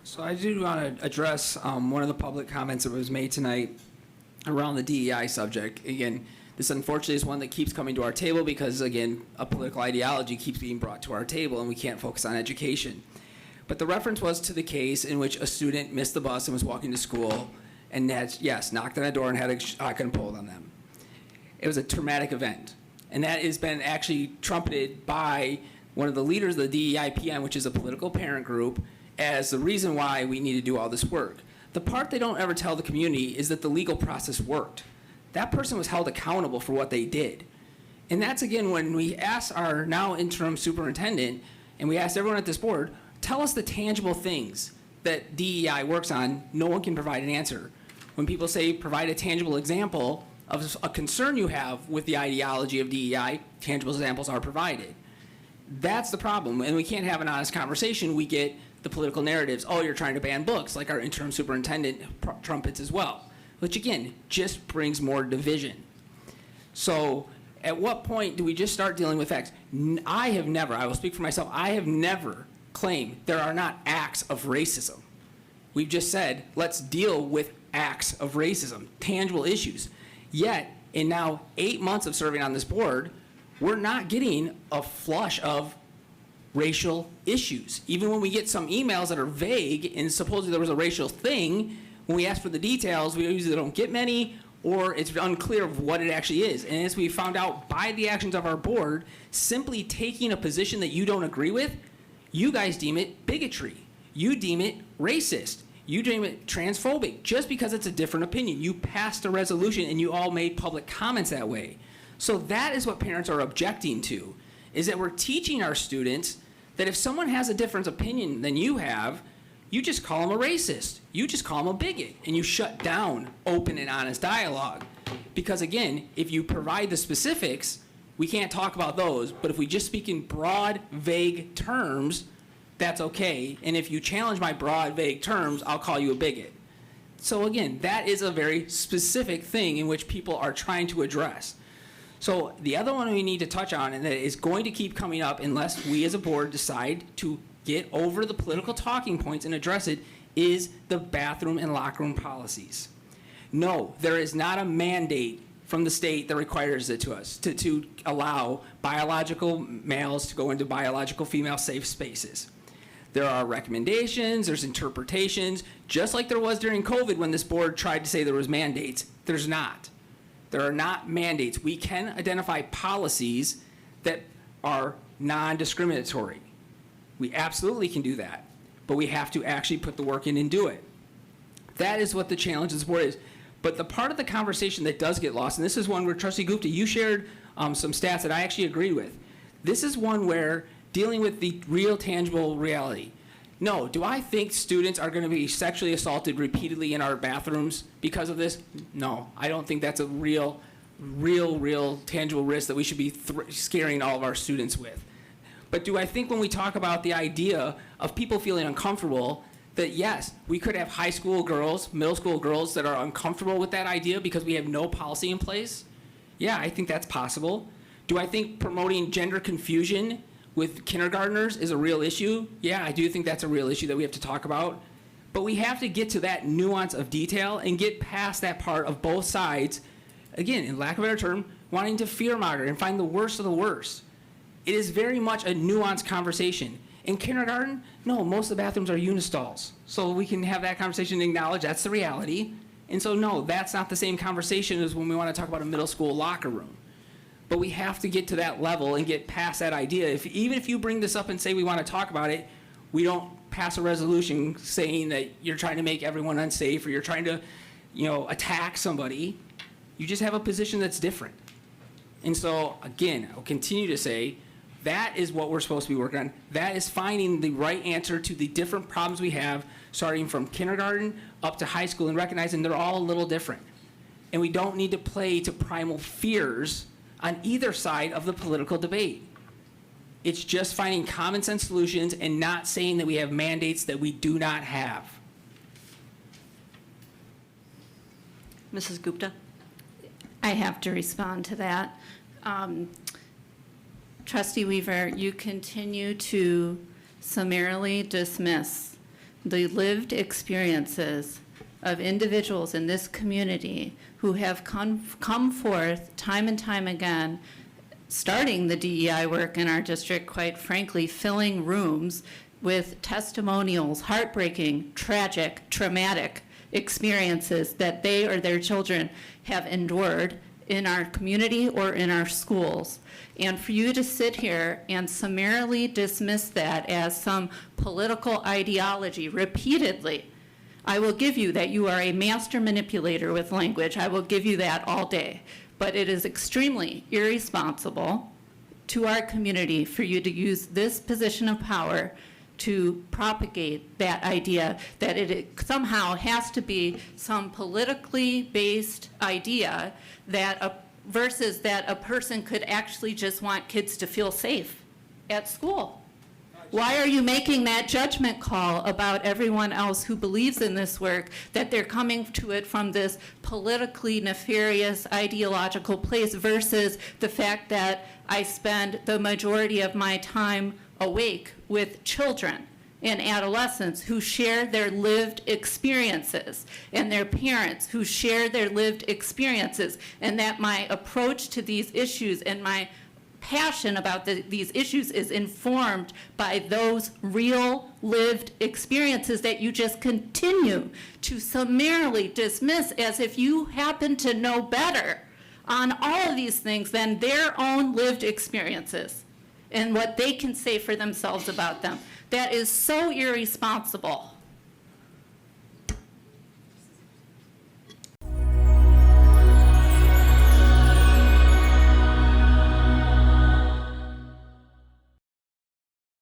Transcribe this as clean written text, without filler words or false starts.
So I do want to address one of the public comments that was made tonight around the DEI subject. Again, this unfortunately is one that keeps coming to our table because, again, a political ideology keeps being brought to our table and we can't focus on education. But the reference was to the case in which a student missed the bus and was walking to school and had, yes, knocked on a door and had a shotgun pulled on them. It was a traumatic event. And that has been actually trumpeted by one of the leaders of the DEI PM, which is a political parent group, as the reason why we need to do all this work. The part they don't ever tell the community is that the legal process worked. That person was held accountable for what they did. And that's, again, when we ask our now interim superintendent, and we asked everyone at this board, tell us the tangible things that DEI works on, no one can provide an answer. When people say provide a tangible example of a concern you have with the ideology of DEI, tangible examples are provided. That's the problem, and we can't have an honest conversation. We get the political narratives, oh, you're trying to ban books, like our interim superintendent trumpets as well, which again, just brings more division. So at what point do we just start dealing with facts? I have never, I will speak for myself, I have never claimed there are not acts of racism. We've just said, let's deal with acts of racism, tangible issues. Yet, in now 8 months of serving on this board, we're not getting a flush of racial issues. Even when we get some emails that are vague and supposedly there was a racial thing, when we ask for the details, we usually don't get many, or it's unclear of what it actually is. And as we found out by the actions of our board, simply taking a position that you don't agree with, you guys deem it bigotry. You deem it racist. You deem it transphobic just because it's a different opinion. You passed a resolution and you all made public comments that way. So that is what parents are objecting to, is that we're teaching our students that if someone has a different opinion than you have, you just call them a racist. You just call them a bigot, and you shut down open and honest dialogue. Because again, if you provide the specifics, we can't talk about those, but if we just speak in broad, vague terms, that's okay. And if you challenge my broad, vague terms, I'll call you a bigot. So again, that is a very specific thing in which people are trying to address. So the other one we need to touch on, and that is going to keep coming up unless we as a board decide to get over the political talking points and address it, is the bathroom and locker room policies. No, there is not a mandate from the state that requires it to us to allow biological males to go into biological female safe spaces. There are recommendations, there's interpretations, just like there was during COVID when this board tried to say there was mandates. There's not. There are not mandates. We can identify policies that are non-discriminatory. We absolutely can do that, but we have to actually put the work in and do it. That is what the challenge of this board is. But the part of the conversation that does get lost, and this is one where Trustee Gupta, you shared some stats that I actually agree with. This is one where dealing with the real tangible reality. No, do I think students are going to be sexually assaulted repeatedly in our bathrooms because of this? No, I don't think that's a real tangible risk that we should be scaring all of our students with. But do I think when we talk about the idea of people feeling uncomfortable, that yes, we could have high school girls, middle school girls that are uncomfortable with that idea because we have no policy in place? Yeah, I think that's possible. Do I think promoting gender confusion with kindergartners is a real issue? Yeah, I do think that's a real issue that we have to talk about. But we have to get to that nuance of detail and get past that part of both sides, again, in lack of a better term, wanting to fear-monger and find the worst of the worst. It is very much a nuanced conversation. In kindergarten, no, most of the bathrooms are unistalls. So we can have that conversation and acknowledge that's the reality. And so no, that's not the same conversation as when we want to talk about a middle school locker room. But we have to get to that level and get past that idea. Even if you bring this up and say we want to talk about it, we don't pass a resolution saying that you're trying to make everyone unsafe or you're trying to, attack somebody. You just have a position that's different. And so, again, I'll continue to say that is what we're supposed to be working on. That is finding the right answer to the different problems we have, starting from kindergarten up to high school and recognizing they're all a little different. And we don't need to play to primal fears on either side of the political debate. It's just finding common sense solutions and not saying that we have mandates that we do not have. Mrs. Gupta? I have to respond to that. Trustee Weaver, you continue to summarily dismiss the lived experiences of individuals in this community who have come forth time and time again, starting the DEI work in our district, quite frankly, filling rooms with testimonials, heartbreaking, tragic, traumatic experiences that they or their children have endured in our community or in our schools. And for you to sit here and summarily dismiss that as some political ideology repeatedly, I will give you that you are a master manipulator with language. I will give you that all day. But it is extremely irresponsible to our community for you to use this position of power to propagate that idea that it somehow has to be some politically based idea that versus that a person could actually just want kids to feel safe at school. Why are you making that judgment call about everyone else who believes in this work, that they're coming to it from this politically nefarious ideological place versus the fact that I spend the majority of my time awake with children and adolescents who share their lived experiences and their parents who share their lived experiences, and that my approach to these issues and my passion about these issues is informed by those real lived experiences that you just continue to summarily dismiss as if you happen to know better on all of these things than their own lived experiences and what they can say for themselves about them. That is so irresponsible.